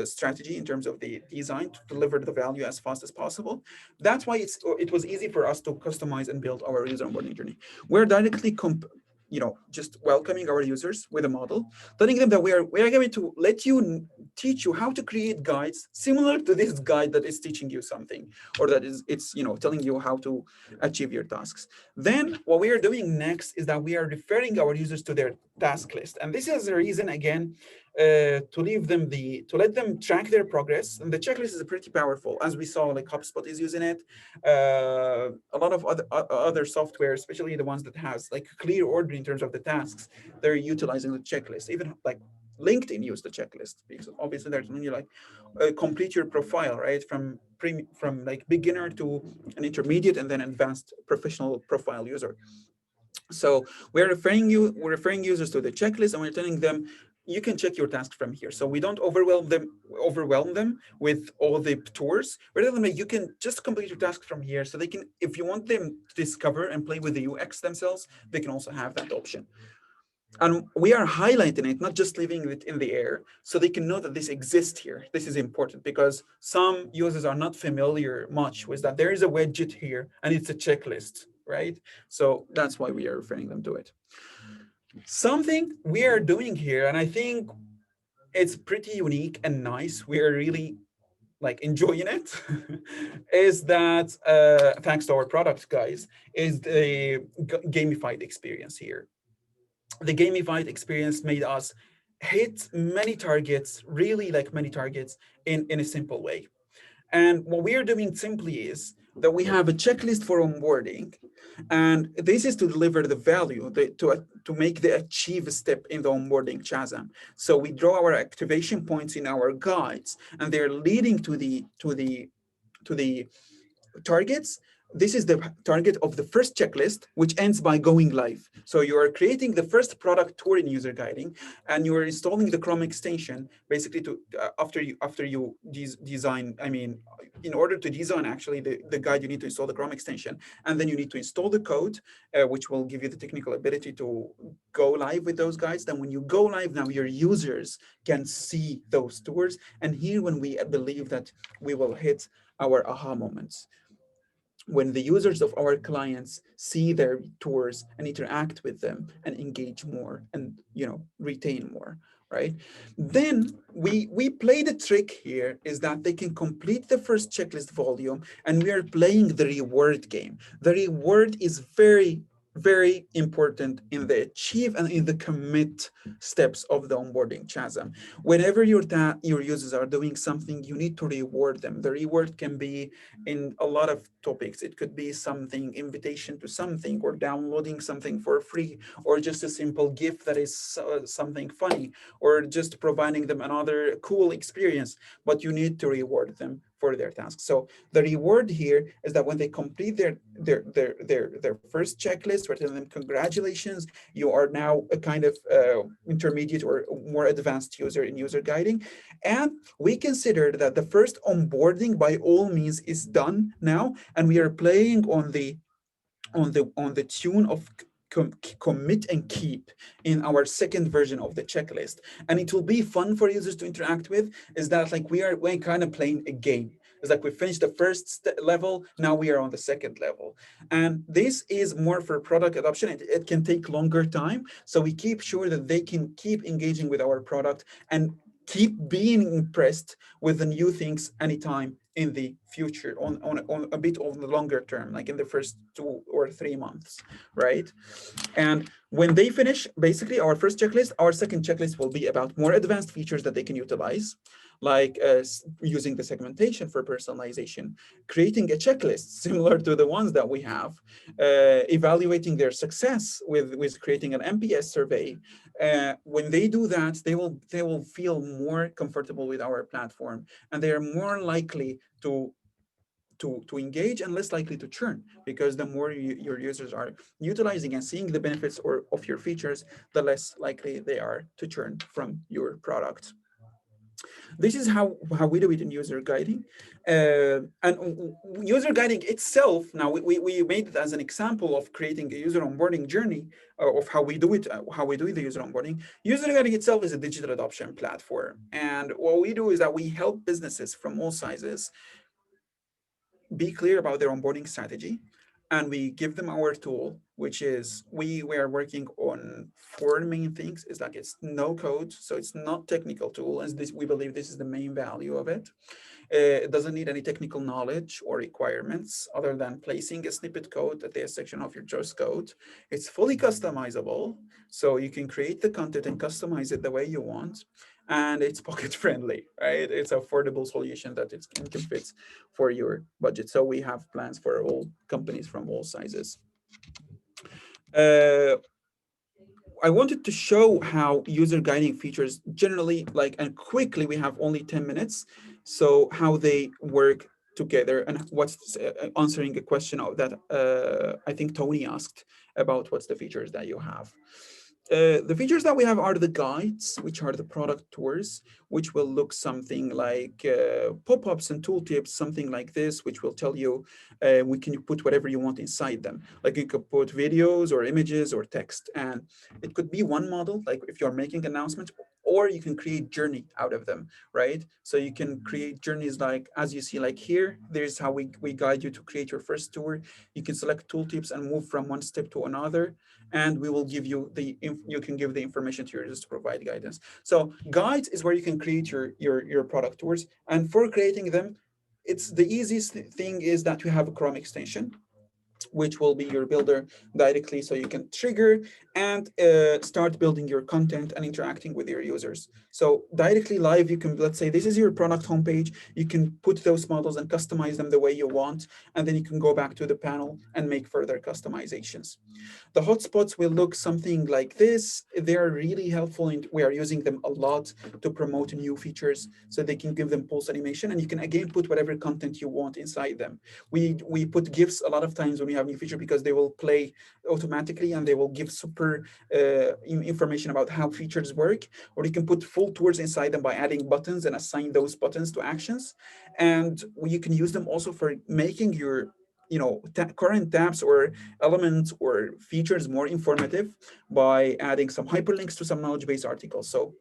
strategy in terms of the design to deliver the value as fast as possible. That's why it was easy for us to customize and build our user onboarding journey. We're directly just welcoming our users with a model, telling them that we are going to teach you how to create guides similar to this guide that is teaching you something, or that is it's telling you how to achieve your tasks. Then what we are doing next is that we are referring our users to their task list, and this is the reason again to let them track their progress. And the checklist is pretty powerful, as we saw, like HubSpot is using it. A lot of other software, especially the ones that has like clear order in terms of the tasks, they're utilizing the checklist. Even like LinkedIn use the checklist, because obviously there's when you like complete your profile, right, from like beginner to an intermediate and then advanced professional profile user. So we're referring users to the checklist, and we're telling them you can check your tasks from here. So we don't overwhelm them with all the tours. We're telling them you can just complete your tasks from here. So they can, if you want them to discover and play with the UX themselves, they can also have that option. And we are highlighting it, not just leaving it in the air, so they can know that this exists here. This is important because some users are not familiar much with that. There is a widget here and it's a checklist, right? So that's why we are referring them to it. Something we are doing here, and I think it's pretty unique and nice, we are really like enjoying it, is that thanks to our product guys, is the gamified experience here. The gamified experience made us hit many targets, really like many targets in a simple way. And what we are doing simply is that we have a checklist for onboarding, and this is to deliver the value, to make the achieve step in the onboarding chasm. So we draw our activation points in our guides, and they're leading to the targets. This is the target of the first checklist, which ends by going live. So you are creating the first product tour in user guiding, and you are installing the Chrome extension basically to after you design. I mean, in order to design actually the guide, you need to install the Chrome extension, and then you need to install the code, which will give you the technical ability to go live with those guides. Then when you go live, now your users can see those tours, and here when we believe that we will hit our aha moments, when the users of our clients see their tours and interact with them and engage more and retain more, right? Then we play the trick here is that they can complete the first checklist volume, and we are playing the reward game. The reward is very, very important in the achieve and in the commit steps of the onboarding chasm. Whenever your users are doing something, you need to reward them. The reward can be in a lot of topics. It could be something, invitation to something, or downloading something for free, or just a simple gift that is something funny, or just providing them another cool experience, but you need to reward them for their tasks. So the reward here is that when they complete their first checklist, we're telling them congratulations, you are now a kind of intermediate or more advanced user in user guiding. And we consider that the first onboarding by all means is done now, and we are playing on the tune of commit and keep in our second version of the checklist. And it will be fun for users to interact with, is that like we're kind of playing a game. It's like we finished the first level, now we are on the second level. And this is more for product adoption. It can take longer time, so we keep sure that they can keep engaging with our product and keep being impressed with the new things anytime in the future, on a bit on the longer term, like in the first 2 or 3 months, right? And when they finish, basically our first checklist, our second checklist will be about more advanced features that they can utilize, like using the segmentation for personalization, creating a checklist similar to the ones that we have, evaluating their success with creating an NPS survey. When they do that, they will feel more comfortable with our platform, and they are more likely to engage and less likely to churn, because the more your users are utilizing and seeing the benefits of your features, the less likely they are to churn from your product. This is how we do it in user guiding. And user guiding itself, now we made it as an example of creating a user onboarding journey, of how we do it, how we do the user onboarding. User guiding itself is a digital adoption platform. And what we do is that we help businesses from all sizes be clear about their onboarding strategy, and we give them our tool, which is we are working on four main things. Is like it's no code, so it's not technical tool, as this we believe this is the main value of it. It doesn't need any technical knowledge or requirements other than placing a snippet code at the section of your source code. It's fully customizable, so you can create the content and customize it the way you want. And it's pocket friendly, right? It's an affordable solution that it can fit for your budget. So we have plans for all companies from all sizes. Uh, I wanted to show how user guiding features generally, like, and quickly, we have only 10 minutes. So how they work together, and what's answering a question of that I think Tony asked about what's the features that you have. The features that we have are the guides, which are the product tours, which will look something like pop-ups and tooltips, something like this, which will tell you we can put whatever you want inside them. Like you could put videos or images or text, and it could be one model, like if you're making announcements, or you can create journey out of them, right? So you can create journeys like, as you see, like here, there's how we guide you to create your first tour. You can select tooltips and move from one step to another, and we will give you you can give the information to your users to provide guidance. So guides is where you can create your product tours, and for creating them, it's the easiest thing is that you have a Chrome extension, which will be your builder directly, so you can trigger and start building your content and interacting with your users. So directly live, you can, let's say this is your product homepage, you can put those models and customize them the way you want, and then you can go back to the panel and make further customizations. The hotspots will look something like this. They are really helpful, and we are using them a lot to promote new features, so they can give them pulse animation, and you can again put whatever content you want inside them. We put GIFs a lot of times when we have new feature, because they will play automatically and they will give super information about how features work. Or you can put full tours inside them by adding buttons and assign those buttons to actions. And you can use them also for making your current tabs or elements or features more informative by adding some hyperlinks to some knowledge base articles. So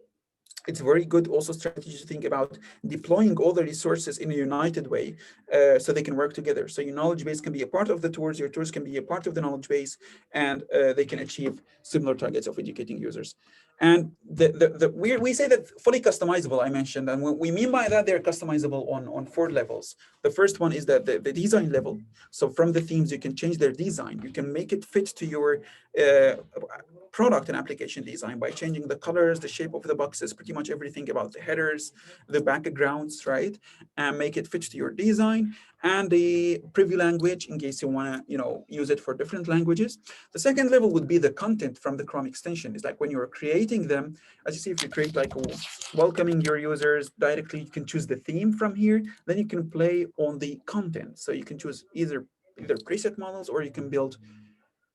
it's very good also strategy to think about deploying all the resources in a united way, so they can work together. So your knowledge base can be a part of the tours, your tours can be a part of the knowledge base, and they can achieve similar targets of educating users. And we say that fully customizable, I mentioned, and what we mean by that, they're customizable on 4 levels. The first one is that the design level. So from the themes, you can change their design. You can make it fit to your uh, product and application design by changing the colors, the shape of the boxes, pretty much everything about the headers, the backgrounds, right? And make it fit to your design, and the preview language in case you want to, use it for different languages. The second level would be the content from the Chrome extension. It's like when you're creating them, as you see, if you create like welcoming your users directly, you can choose the theme from here. Then you can play on the content. So you can choose either preset models, or you can build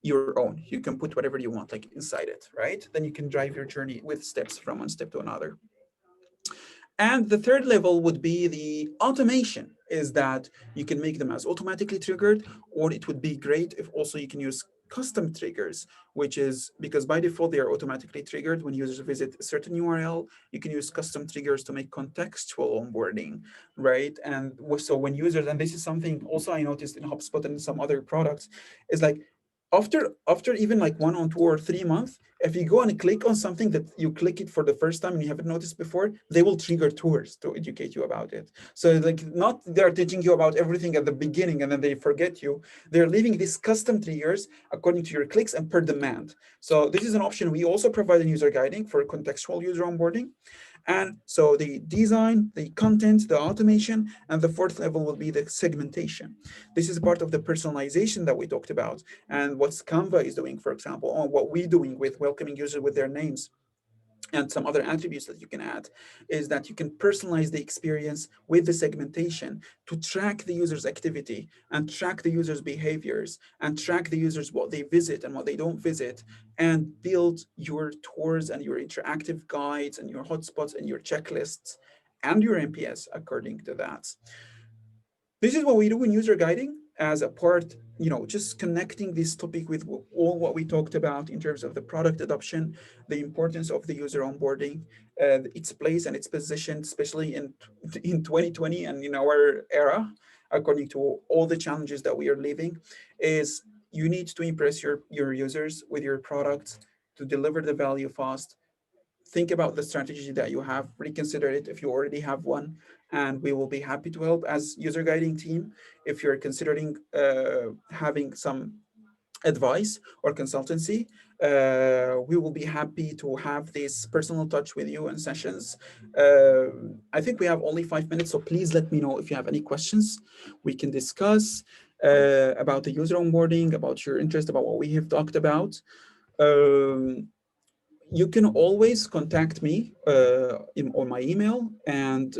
your own. You can put whatever you want like inside it, right? Then you can drive your journey with steps from one step to another. And the third level would be the automation, is that you can make them as automatically triggered, or it would be great if also you can use custom triggers, which is because by default they are automatically triggered when users visit a certain URL. You can use custom triggers to make contextual onboarding, right? And so when users, and this is something also I noticed in HubSpot and some other products, is like after even like 1 or 2 or 3 months, if you go and click on something that you click it for the first time and you haven't noticed before, they will trigger tours to educate you about it. So like, not they're teaching you about everything at the beginning and then they forget you. They're leaving these custom triggers according to your clicks and per demand. So this is an option we also provide in user guiding for contextual user onboarding. And so the design, the content, the automation, and the fourth level will be the segmentation. This is part of the personalization that we talked about, and what Canva is doing, for example, or what we're doing with welcoming users with their names and some other attributes that you can add, is that you can personalize the experience with the segmentation to track the user's activity and track the user's behaviors and track the users what they visit and what they don't visit, and build your tours and your interactive guides and your hotspots and your checklists and your NPS according to that. This is what we do in user guiding as a part, just connecting this topic with all what we talked about in terms of the product adoption, the importance of the user onboarding, its place and its position, especially in 2020 and in our era, according to all the challenges that we are living, is you need to impress your users with your products to deliver the value fast. Think about the strategy that you have, reconsider it if you already have one, and we will be happy to help as user guiding team. If you're considering having some advice or consultancy, we will be happy to have this personal touch with you in sessions. I think we have only 5 minutes, so please let me know if you have any questions. We can discuss about the user onboarding, about your interest, about what we have talked about. You can always contact me on my email, and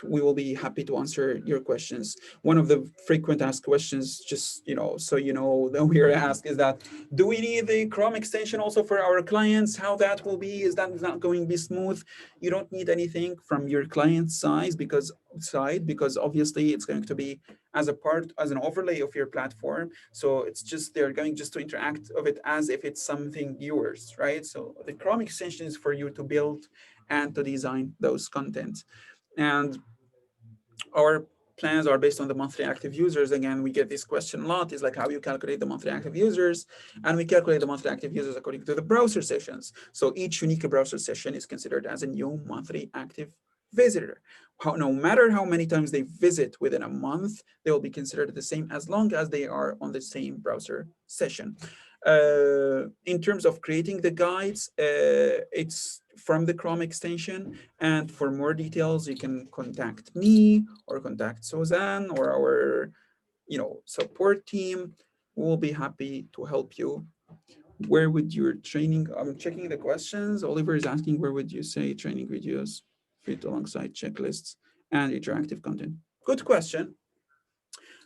we will be happy to answer your questions. One of the frequent asked questions, just so you know, that we are asked, is that, do we need the Chrome extension also for our clients? How that will be? Is that not going to be smooth? You don't need anything from your client side because obviously it's going to be as an overlay of your platform. So it's just, they're going just to interact of it as if it's something yours, right? So the Chrome extension is for you to build and to design those content. And our plans are based on the monthly active users. Again, we get this question a lot, is like, how you calculate the monthly active users? And we calculate the monthly active users according to the browser sessions. So each unique browser session is considered as a new monthly active visitor. No matter how many times they visit within a month, they will be considered the same as long as they are on the same browser session. In terms of creating the guides, it's from the Chrome extension. And for more details, you can contact me or contact Suzanne or our support team. We'll be happy to help you. Where would your training, I'm checking the questions. Oliver is asking, where would you say training videos fit alongside checklists and interactive content? Good question.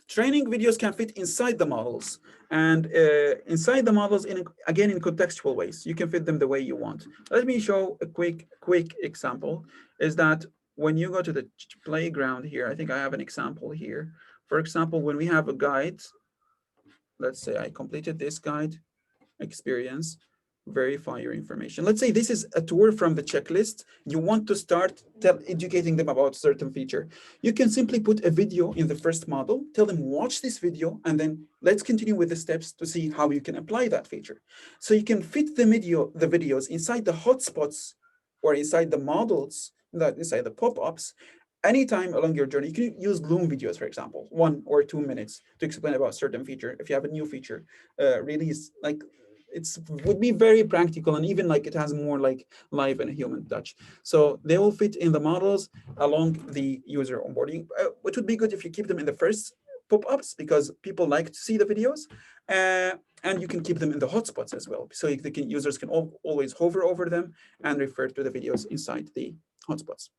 Training videos can fit inside the models, and inside the models, again, in contextual ways. You can fit them the way you want. Let me show a quick example, is that when you go to the playground here, I think I have an example here. For example, when we have a guide, let's say I completed this guide experience, verify your information. Let's say this is a tour from the checklist. You want to start educating them about a certain feature. You can simply put a video in the first model, tell them watch this video, and then let's continue with the steps to see how you can apply that feature. So you can fit the videos inside the hotspots or inside the models, inside the pop-ups, anytime along your journey. You can use Loom videos, for example, 1 or 2 minutes to explain about a certain feature. If you have a new feature release, like, would be very practical, and even like it has more like live and human touch. So they will fit in the models along the user onboarding, which would be good if you keep them in the first pop-ups, because people like to see the videos, and you can keep them in the hotspots as well. So users can always hover over them and refer to the videos inside the hotspots.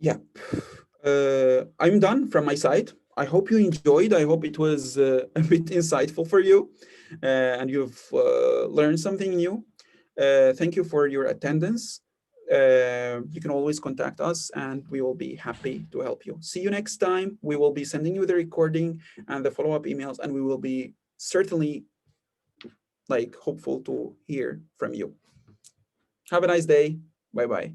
Yeah, I'm done from my side. I hope you enjoyed. I hope it was a bit insightful for you, and you've learned something new. Thank you for your attendance. You can always contact us, and we will be happy to help you. See you next time. We will be sending you the recording and the follow-up emails, and we will be certainly hopeful to hear from you. Have a nice day. Bye-bye.